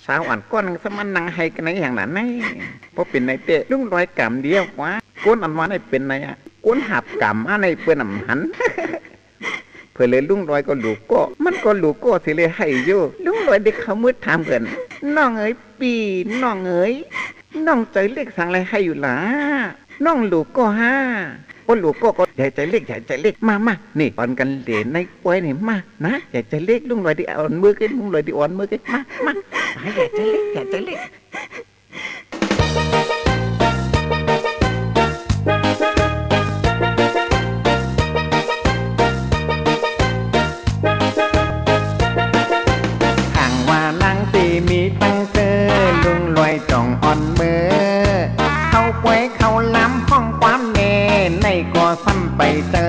สาวอ่อนก้อนสมันนังให้กันในอย่างนั้นไงเพราะเป็นในเตะลุงร้อยกำเดียววะก้นอันว่าในเป็นในอ่ะก้นหับกำอะไรเพื่อนหันเพื่อเลยลุงร้อยก็ลูกก็มันก็ลูกก็สิเลยให้อยู่ลุงร้อยเด็กเขามืดถามเกินน้องเอ๋ยปีน้องเอ๋ยน้องใจเล็กสั่งอะไรให้อยู่ล่ะน้องลูกก็ห้าคนลูกก็ใหญ่ใจเล็กใหญ่ใจเล็กมานี่ตอนกันเหรียญในป่วยนี่มานะใหญ่ใจเล็กลุงลอยที่อ่อนมือกันลุงลอยที่อ่อนมือกันมาใหญ่ใจเล็กใหญ่ใจเล็กห่างว่านางตีมีตั้งเจอลุงลอยจ่องอ่อนมือเข้าป่วยเข้าล้ำห้องความเนในก็ซ้ำไปเจอ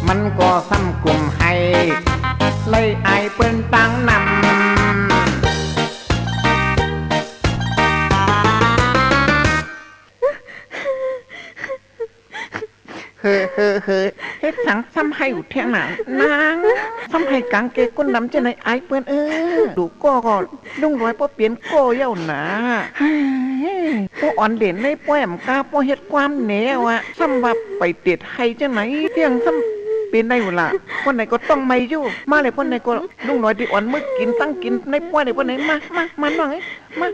มันก็ซ้ำกลุ่มให้เลยไอเปิ้นตั้งนำเฮ้เฮ็ดสังซ้ำให้อยู่เที่ยงหนังนางซ้ำให้กางเกก้นดำจะในไอเปิ้นดูก็ลุงร้อยป้อเปลี่ยนก็เย้าหนาป้ออ่อนเด่นในป้อแอมกาป้อเฮ็ดความแหนวอะซ้ำว่าไปเตียดให้จังไหนเที่ยงซ้ำเป็นได้หมดละคนไหนก็ต้องไม่อยู่มาเลยคนไหนก็ลุงร้อยที่อ่อนมึกกินตั้งกินในป้อไหนคนไหนมาหน่อยมา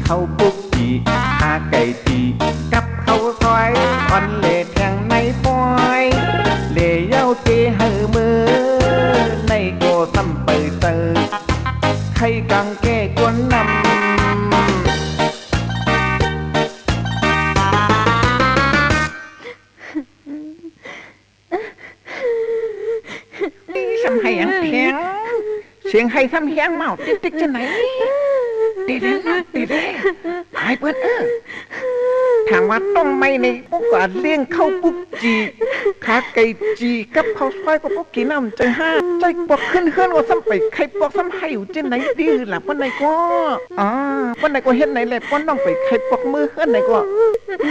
เขาปุกจีหาไก่จีกับเขาซอยอ่อนเล่แทงในปอยเล่เย้าเจเฮมือในโกซ้ำเปิดเตอใครกังแก้กวนนำนี่ซ้ำให้ยังแข็งเสียงให้ซ้ำแข็งเมาติ๊กจะไหนตีเด้หายเปิดถามว่าต้องไม่ในพวกก็เลี้ยงเข้าปุกจีขาไก่จีกับเขาซอยก็พวกกินน้ำใจห้าใจปอกขึ้นว่าซ้ำไปใครปอกซ้ำให้อยู่เจนไหนดีล่ะป้นไหนก็ป้นไหนก็เห็นไหนแหละป้นน้องไปใครปอกมือขึ้นไหนก็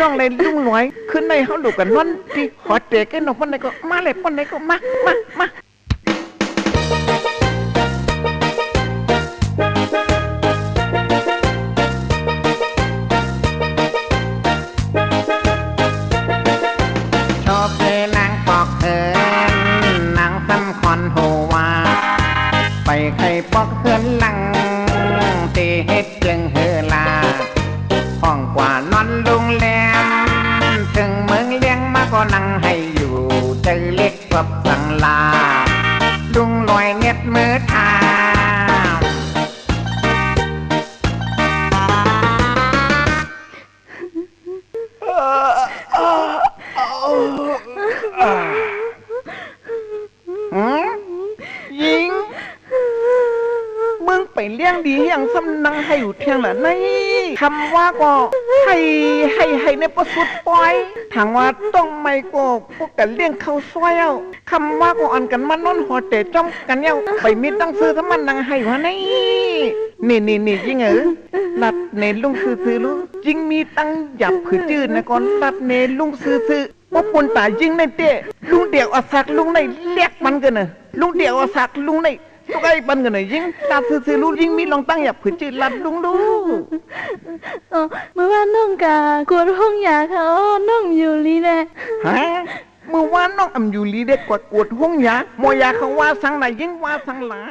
น้องเลยลุงหน่อยขึ้นในเขาลูกกันนั่นที่หอเตะกันน้องป้นไหนก็มาเลยป้นไหนก็มาไปใครปอกเฮือนหลังเตเฮ็ดเจียงเฮลาห้องกว่านอนโรงแรมถึงเมืองเลี้ยงมาก็นั่งให้อยู่ใจเล็กกับสังลาลุงลอยเน็ดมือทายิงมึงไปเลี้ยงดีอย่างสำนังให้อยู่เที่ยงละนี่คำว่าก็ให้ในประสุดปล่อยถามว่าต้องไม่ก็พวกกันเลี้ยงเขาซอยเอาคำว่าก็อ่อนกันมันน้นหัวเตะจ้องกันเย้าไปมีตั้งซื้อถ้ามันนังให้วะนี่ยิ่งลัดเนลุงซื้อลูกยิ่งมีตั้งหยับผือจืดนะก่อนลัดเนลุงซื้อว่าปนตายิ่งในเตะลุงเดียวอาศักลุงในเรียกมันกันนะลุงเดียวอาศักลุงในทุกไอ้บันกันนะยิ่งตาซื้อลูกยิ่งมีลองตั้งหยับผืนจืดลัดลุงดูเมื่อวานน้องกากวดห้องยาเขาน้องอยู่ลีแน่ฮะเมื่อวานน้องอยู่ลีเด็กกว่ากวดห้องยาโมยาเขาว่าสังไหนยิ่งว่าสังหลา